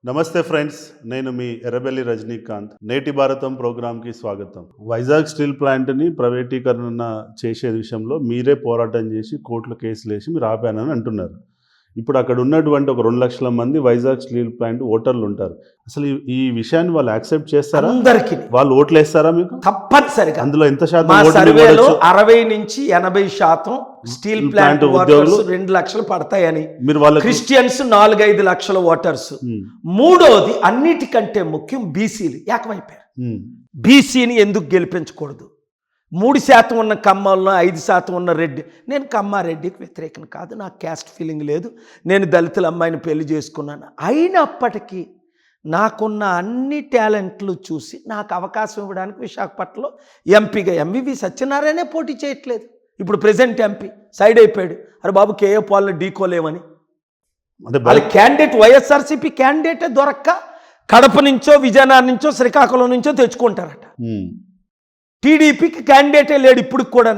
నమస్తే ఫ్రెండ్స్, నేను మీ ఎర్రబెల్లి రజనీకాంత్. నేటి భారతం ప్రోగ్రాంకి స్వాగతం. వైజాగ్ స్టీల్ ప్లాంట్ని ప్రైవేటీకరణ చేసే విషయంలో మీరే పోరాటం చేసి కోర్టులో కేసులు వేసి మీరు ఆపానని అంటున్నారు. ఇప్పుడు అక్కడ ఉన్నటువంటి ఒక 2 లక్షల మంది వైజాగ్ స్టీల్ ప్లాంట్ ఓటర్లు ఉంటారు. అసలు ఈ విషయాన్ని వాళ్ళు యాక్సెప్ట్ చేస్తారా? అందరికి వాళ్ళు ఓట్లు వేస్తారా మీకు? తప్పనిసరిగా. అందులో ఎంత శాతం మా ఓట్లు సర్వేలో ఇవ్వవచ్చు? 60 నుంచి 80% స్టీల్ ప్లాంట్ ఓటర్స్ 2 లక్షలు పడతాయని, మీరు వాళ్ళకి క్రిస్టియన్స్ 4-5 లక్షల ఓటర్స్. మూడోది అన్నిటికంటే ముఖ్యం బీసీలు ఏకమైపోయారు. బీసీని ఎందుకు గెలిపించకూడదు? 3% ఉన్న కమ్మల్లో 5% ఉన్న రెడ్డి. నేను కమ్మారెడ్డికి వ్యతిరేకం కాదు, నాకు క్యాస్ట్ ఫీలింగ్ లేదు, నేను దళితుల అమ్మాయిని పెళ్లి చేసుకున్నాను. అయినప్పటికీ నాకున్న అన్ని టాలెంట్లు చూసి నాకు అవకాశం ఇవ్వడానికి విశాఖపట్నంలో ఎంపీగా ఎంవివి సత్యనారాయణే పోటీ చేయట్లేదు. ఇప్పుడు ప్రెసిడెంట్ ఎంపీ సైడ్ అయిపోయాడు. అరే బాబు, కేఏ పాల్ని ఢీకోలేమని. వాళ్ళ క్యాండిడేట్ వైఎస్ఆర్సీపీ క్యాండిడేటే దొరక్క కడప నుంచో విజయనగరం నుంచో శ్రీకాకుళం నుంచో తెచ్చుకుంటారట. టీడీపీకి క్యాండిడేటే లేడు ఇప్పుడు కూడా.